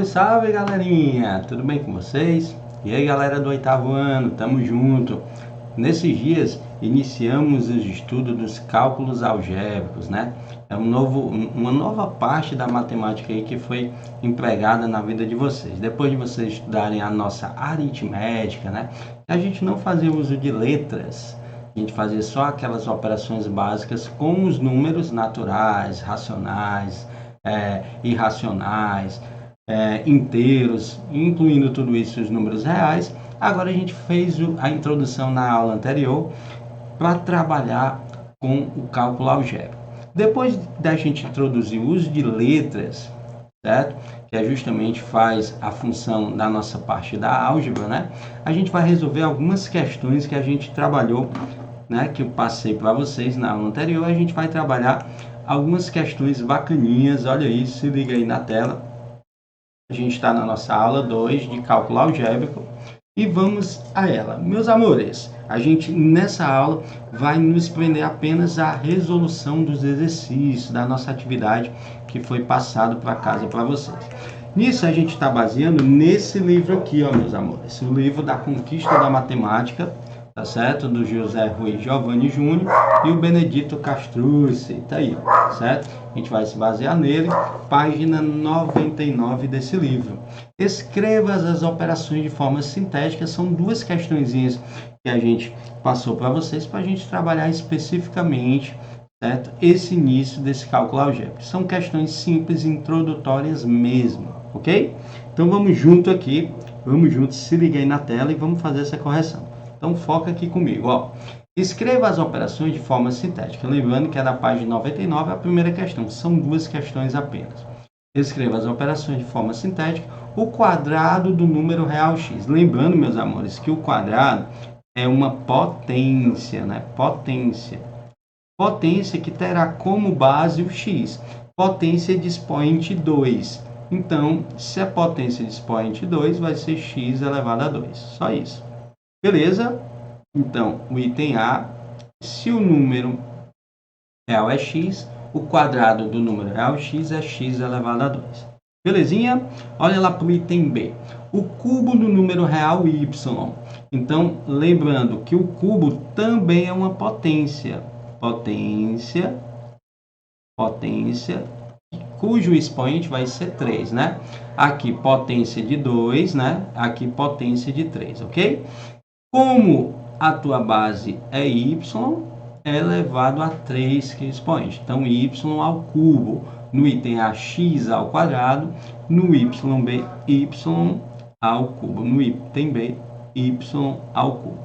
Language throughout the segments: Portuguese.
Salve galerinha, tudo bem com vocês? E aí galera do oitavo ano, tamo junto. Nesses dias iniciamos os estudos dos cálculos algébricos, né? É uma nova parte da matemática aí que foi empregada na vida de vocês. Depois de vocês estudarem a nossa aritmética, né? A gente não fazia uso de letras, a gente fazia só aquelas operações básicas com os números naturais, racionais, irracionais, inteiros, incluindo tudo isso, os números reais. Agora a gente fez a introdução na aula anterior para trabalhar com o cálculo algébrico. Depois da gente introduzir o uso de letras, certo? Que justamente faz a função da nossa parte da álgebra, né? A gente vai resolver algumas questões que a gente trabalhou, né? Que eu passei para vocês na aula anterior. A gente vai trabalhar algumas questões bacaninhas. Olha aí, se liga aí na tela. A gente está na nossa aula 2 de cálculo algébrico e vamos a ela. Meus amores, a gente nessa aula vai nos prender apenas à resolução dos exercícios da nossa atividade que foi passado para casa para vocês. Nisso a gente está baseando nesse livro aqui, ó, meus amores, o livro da Conquista da Matemática, tá certo? Do José Rui Giovanni Júnior e o Benedito Castrucci, tá aí, ó, certo? A gente vai se basear nele, página 99 desse livro. Escreva as operações de forma sintética, são duas questõezinhas que a gente passou para vocês, para a gente trabalhar especificamente, certo? Esse início desse cálculo algébrico. São questões simples, introdutórias mesmo, ok? Então vamos junto aqui, vamos junto, se liga aí na tela e vamos fazer essa correção. Então foca aqui comigo, ó. Escreva as operações de forma sintética. Lembrando que é da página 99 a primeira questão. São duas questões apenas. Escreva as operações de forma sintética. O quadrado do número real x. Lembrando, meus amores, que o quadrado é uma potência, né? Potência. Potência que terá como base o x. Potência de expoente 2. Então, se a potência de expoente 2 vai ser x elevado a 2. Só isso. Beleza? Então, o item A, se o número real é x, o quadrado do número real x é x elevado a 2. Belezinha? Olha lá para o item B. O cubo do número real y. Então, lembrando que o cubo também é uma potência. Potência, cujo expoente vai ser 3, né? Aqui, potência de 2, né? Aqui, potência de 3, ok? Como a tua base é y, é elevado a 3 que é expoente. Então, y ao cubo. No item A, x ao quadrado. No item B, y ao cubo. No item B, y ao cubo.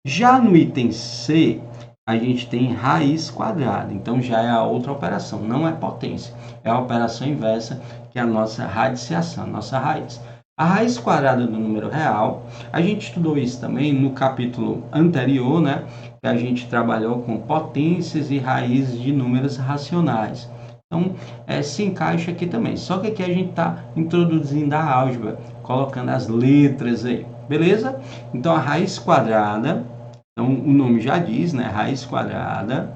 Já no item C, a gente tem raiz quadrada. Então, já é a outra operação. Não é potência. É a operação inversa, que é a nossa radiciação, a nossa raiz. A raiz quadrada do número real, a gente estudou isso também no capítulo anterior, né? Que a gente trabalhou com potências e raízes de números racionais. Então, se encaixa aqui também. Só que aqui a gente está introduzindo a álgebra, colocando as letras aí, beleza? Então, a raiz quadrada, então o nome já diz, né? Raiz quadrada,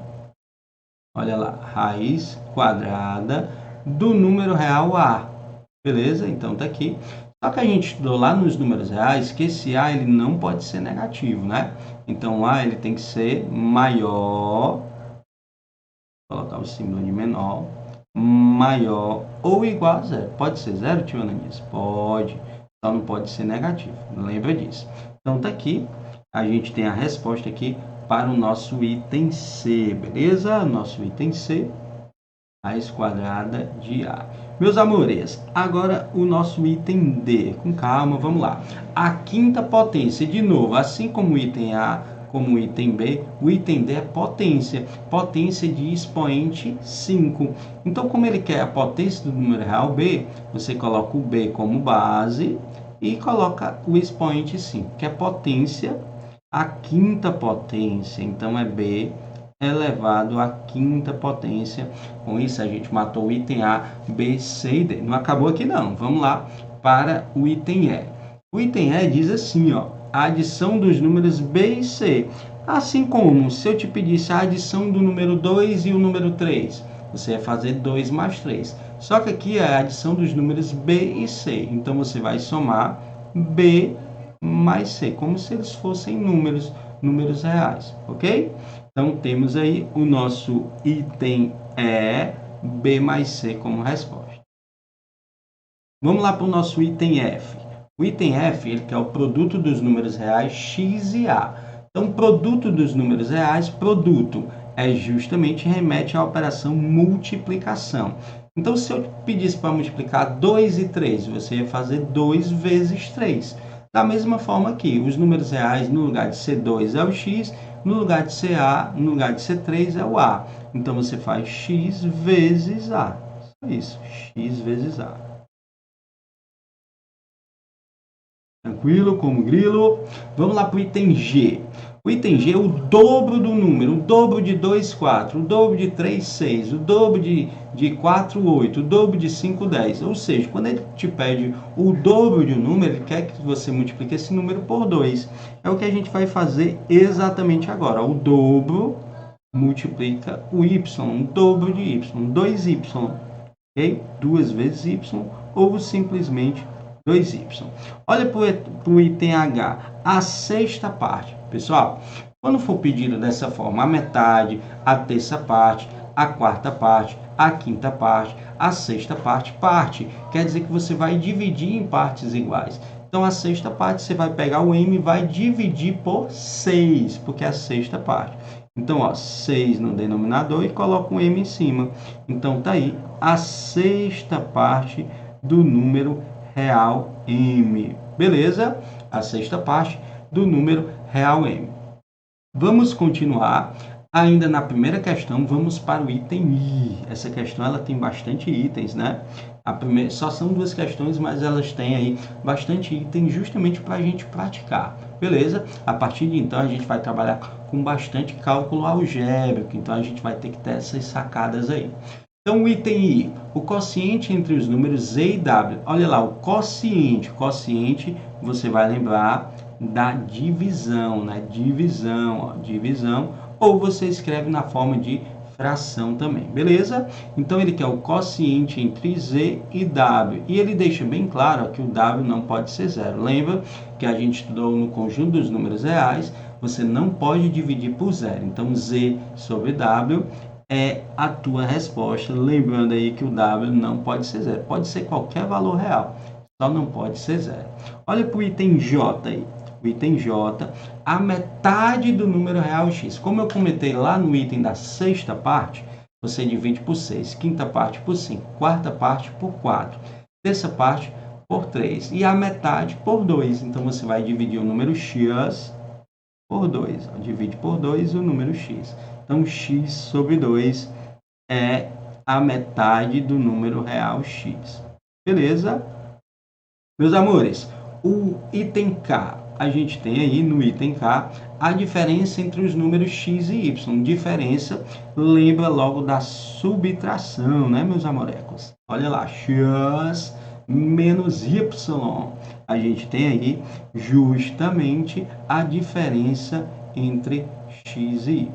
olha lá, raiz quadrada do número real A, beleza? Então, tá aqui. Só que a gente estudou lá nos números reais que esse A ele não pode ser negativo, né? Então, o A ele tem que ser maior, vou colocar o símbolo de menor, maior ou igual a zero. Pode ser zero, tio Ananias? Pode, só não pode ser negativo, lembra disso. Então, tá aqui, a gente tem a resposta aqui para o nosso item C, beleza? Nosso item C, raiz quadrada de A. Meus amores, agora o nosso item D. Com calma, vamos lá. A quinta potência, de novo, assim como o item A, como o item B, o item D é potência. Potência de expoente 5. Então, como ele quer a potência do número real B, você coloca o B como base e coloca o expoente 5, que é potência, a quinta potência. Então, é B elevado à quinta potência. Com isso, a gente matou o item A, B, C e D. Não acabou aqui, não. Vamos lá para o item E. O item E diz assim, ó, a adição dos números B e C. Assim como se eu te pedisse a adição do número 2 e o número 3, você ia fazer 2 mais 3. Só que aqui é a adição dos números B e C. Então, você vai somar B mais C, como se eles fossem números reais, ok? Então, temos aí o nosso item E, B mais C como resposta. Vamos lá para o nosso item F. O item F, ele quer o produto dos números reais X e A. Então, produto dos números reais, produto é justamente remete à operação multiplicação. Então, se eu pedisse para multiplicar 2 e 3, você ia fazer 2 vezes 3. Da mesma forma aqui, os números reais, no lugar de ser 2 é o X, no lugar de ser A, no lugar de ser 3 é o A. Então, você faz X vezes A. Só isso, X vezes A. Tranquilo, como grilo. Vamos lá para o item G. O item G é o dobro do número. O dobro de 2, 4. O dobro de 3, 6. O dobro de 4, 8. O dobro de 5, 10. Ou seja, quando ele te pede o dobro de um número, ele quer que você multiplique esse número por 2. É o que a gente vai fazer exatamente agora. O dobro multiplica o y. O dobro de y. 2y. Ok? 2 vezes y. Ou simplesmente 2y. Olha para o item H, a sexta parte. Pessoal, quando for pedido dessa forma, a metade, a terça parte, a quarta parte, a quinta parte, a sexta parte, quer dizer que você vai dividir em partes iguais. Então, a sexta parte, você vai pegar o m e vai dividir por 6, porque é a sexta parte. Então, ó, 6 no denominador e coloca um m em cima. Então, tá aí a sexta parte do número real m. Beleza? A sexta parte do número real m. Vamos continuar. Ainda na primeira questão, vamos para o item I. Essa questão ela tem bastante itens, né? Só são 2 questões, mas elas têm aí bastante item justamente para a gente praticar. Beleza? A partir de então, a gente vai trabalhar com bastante cálculo algébrico. Então, a gente vai ter que ter essas sacadas aí. Então, o item I, o quociente entre os números Z e W. Olha lá, o quociente. Quociente, você vai lembrar da divisão, né? Divisão. Ou você escreve na forma de fração também, beleza? Então, ele quer o quociente entre Z e W. E ele deixa bem claro que o W não pode ser zero. Lembra que a gente estudou no conjunto dos números reais, você não pode dividir por zero. Então, Z sobre W é a tua resposta, lembrando aí que o W não pode ser zero, pode ser qualquer valor real, só não pode ser zero. Olha para o item J aí, o item J, a metade do número real x. Como eu comentei lá no item da sexta parte, você divide por 6, quinta parte por 5, quarta parte por 4, terça parte por 3 e a metade por 2. Então, você vai dividir o número x por 2, divide por 2 o número x. Então, x sobre 2 é a metade do número real x. Beleza? Meus amores, o item K, a gente tem aí no item K a diferença entre os números x e y. Diferença, lembra logo da subtração, né, meus amorecos? Olha lá, x menos y. A gente tem aí justamente a diferença entre x e y.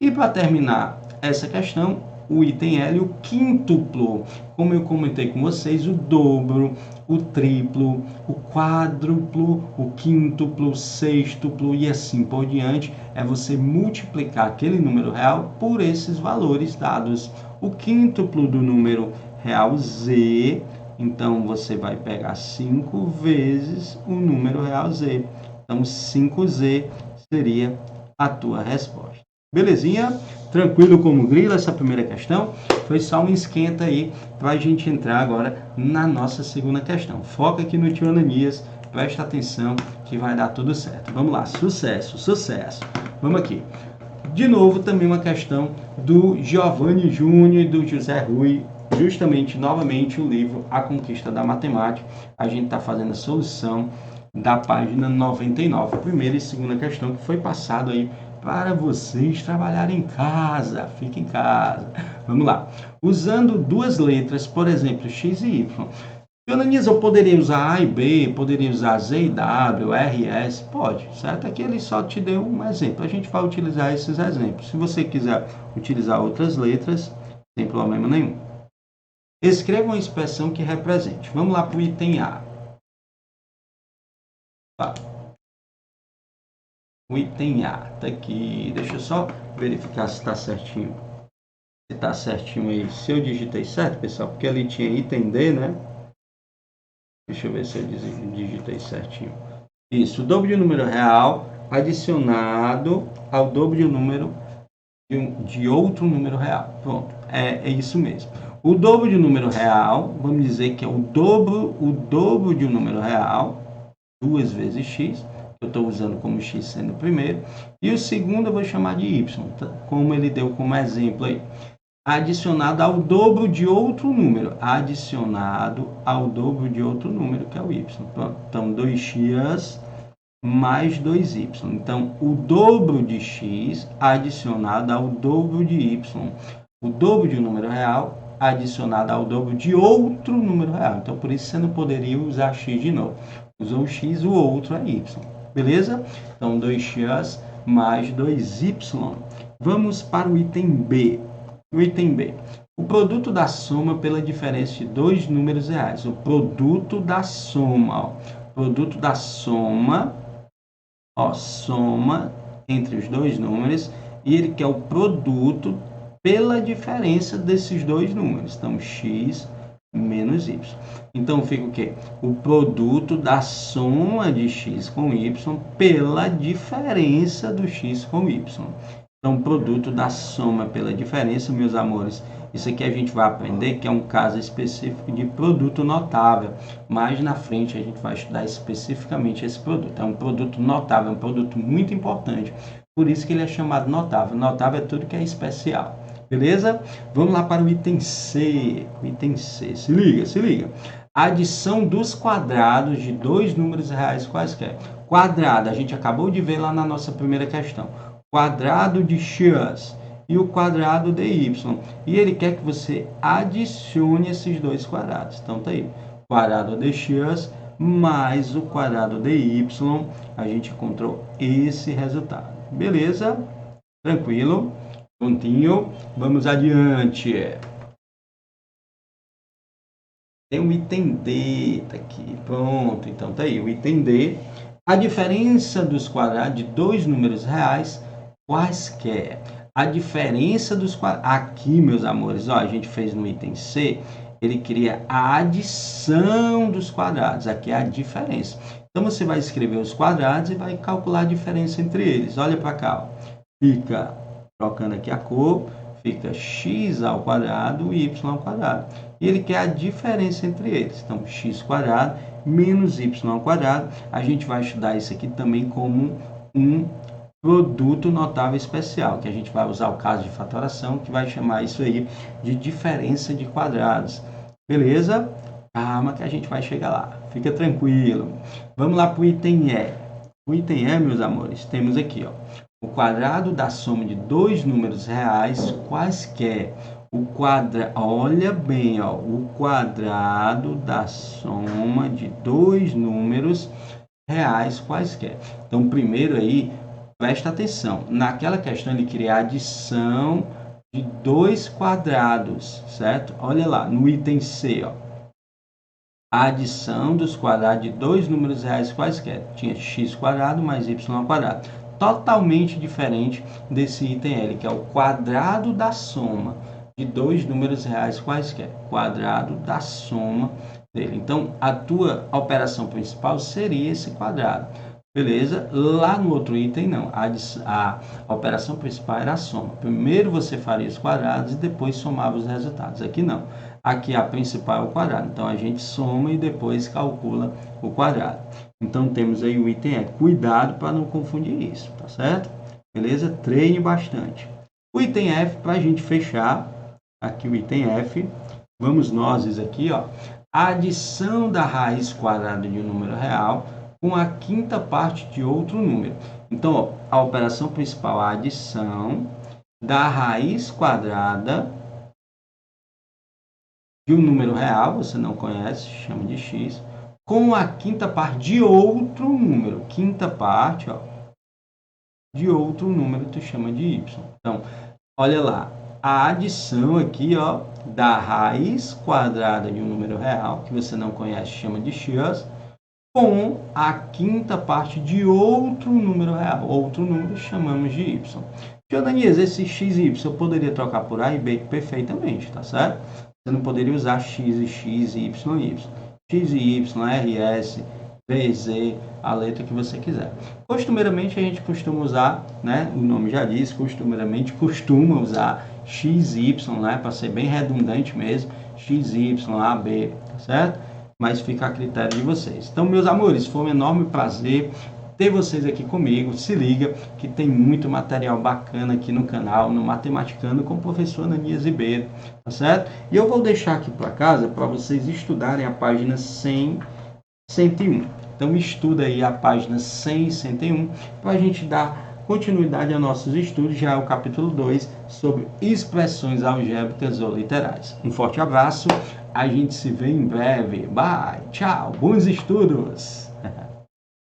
E para terminar essa questão, o item L, o quíntuplo. Como eu comentei com vocês, o dobro, o triplo, o quádruplo, o quíntuplo, o sextuplo e assim por diante. É você multiplicar aquele número real por esses valores dados. O quíntuplo do número real Z, então você vai pegar 5 vezes o número real Z. Então, 5Z seria a tua resposta. Belezinha? Tranquilo como grilo essa primeira questão? Foi só um esquenta aí para a gente entrar agora na nossa segunda questão. Foca aqui no tio Ananias, presta atenção que vai dar tudo certo. Vamos lá, sucesso, sucesso. Vamos aqui. De novo, também uma questão do Giovanni Júnior e do José Rui, justamente, novamente, o livro A Conquista da Matemática. A gente está fazendo a solução da página 99, primeira e segunda questão que foi passado aí para vocês trabalharem em casa, fique em casa. Vamos lá. Usando 2 letras, por exemplo, x e y. Ananias, eu poderia usar A e B, poderia usar Z e W, R e S? Pode, certo? Aqui ele só te deu um exemplo. A gente vai utilizar esses exemplos. Se você quiser utilizar outras letras, sem problema nenhum. Escreva uma expressão que represente. Vamos lá para o item A. Tá. O item A está aqui. Deixa eu só verificar se está certinho. Se está certinho aí. Se eu digitei certo, pessoal, porque ali tinha item D, né? Deixa eu ver se eu digitei certinho. Isso, o dobro de um número real adicionado ao dobro de um número de outro número real. Pronto, é isso mesmo. O dobro de um número real, vamos dizer que é o dobro de um número real, 2 vezes x, eu estou usando como x sendo o primeiro, e o segundo eu vou chamar de y, tá? Como ele deu como exemplo aí. Adicionado ao dobro de outro número, adicionado ao dobro de outro número, que é o y. Pronto, então 2x mais 2y. Então, o dobro de x adicionado ao dobro de y. O dobro de um número real adicionado ao dobro de outro número real. Então, por isso você não poderia usar x de novo. Usou o x, o outro é y. Beleza? Então, 2x mais 2y. Vamos para o item B. O item B. O produto da soma pela diferença de dois números reais. O produto da soma. Ó. Produto da soma. Ó, soma entre os dois números. E ele quer o produto pela diferença desses dois números. Então, x menos y. Então, fica o quê? O produto da soma de x com y pela diferença do x com y. Então, produto da soma pela diferença, meus amores, isso aqui a gente vai aprender que é um caso específico de produto notável. Mais na frente a gente vai estudar especificamente esse produto. É um produto notável, é um produto muito importante. Por isso que ele é chamado notável. Notável é tudo que é especial. Beleza? Vamos lá para o item C. O item C. Se liga, se liga. Adição dos quadrados de dois números reais quaisquer. Quadrado, a gente acabou de ver lá na nossa primeira questão. Quadrado de x e o quadrado de y. E ele quer que você adicione esses dois quadrados. Então, tá aí. Quadrado de x mais o quadrado de y. A gente encontrou esse resultado. Beleza? Tranquilo? Prontinho? Vamos adiante. Tem o item D. Tá aqui. Pronto. Então, tá aí. O item D. A diferença dos quadrados de dois números reais quaisquer. A diferença dos quadrados. Aqui, meus amores, ó, a gente fez no item C, ele cria a adição dos quadrados. Aqui é a diferença. Então, você vai escrever os quadrados e vai calcular a diferença entre eles. Olha para cá. Ó. Fica, trocando aqui a cor, fica x ao quadrado e y ao quadrado. E ele quer a diferença entre eles. Então, x quadrado menos y ao quadrado. A gente vai estudar isso aqui também como um produto notável especial, que a gente vai usar o caso de fatoração, que vai chamar isso aí de diferença de quadrados. Beleza? Calma que a gente vai chegar lá. Fica tranquilo. Vamos lá para o item E. O item E, meus amores, temos aqui, ó, o quadrado da soma de dois números reais quaisquer. Olha bem, ó, o quadrado da soma de dois números reais quaisquer. Então, primeiro aí, presta atenção, naquela questão ele queria a adição de dois quadrados, certo? Olha lá, no item C, ó, a adição dos quadrados de dois números reais quaisquer. Tinha x quadrado mais y ao quadrado. Totalmente diferente desse item L, que é o quadrado da soma de dois números reais quaisquer. Quadrado da soma dele. Então, a tua operação principal seria esse quadrado. Beleza? Lá no outro item, não. A operação principal era a soma. Primeiro você faria os quadrados e depois somava os resultados. Aqui não. Aqui a principal é o quadrado. Então, a gente soma e depois calcula o quadrado. Então, temos aí o item E. Cuidado para não confundir isso, tá certo? Beleza? Treine bastante. O item F, para a gente fechar, aqui o item F, vamos nós aqui, ó. A adição da raiz quadrada de um número real com a quinta parte de outro número. Então, ó, a operação principal é a adição da raiz quadrada de um número real, você não conhece, chama de x, com a quinta parte de outro número. Quinta parte, ó, de outro número, tu chama de y. Então, olha lá, a adição aqui, ó, da raiz quadrada de um número real, que você não conhece, chama de x, com a quinta parte de outro número real. Outro número chamamos de y. Tio Daniel, esse x e y eu poderia trocar por a e b perfeitamente, tá certo? Você não poderia usar x e x, y e y. X e y, rs, v, z, a letra que você quiser. Costumeiramente a gente costuma usar, né? O nome já diz, costumeiramente costuma usar x e y, né? Para ser bem redundante mesmo, x, y, a, b, tá certo? Mas fica a critério de vocês. Então, meus amores, foi um enorme prazer ter vocês aqui comigo. Se liga que tem muito material bacana aqui no canal, no Matematicando com o professor Ananias Ribeiro, tá certo? E eu vou deixar aqui para casa para vocês estudarem a página 100, 101. Então, estuda aí a página 100 e 101 para a gente dar continuidade aos nossos estudos. Já é o capítulo 2 sobre expressões algébricas ou literais. Um forte abraço. A gente se vê em breve. Bye. Tchau. Bons estudos.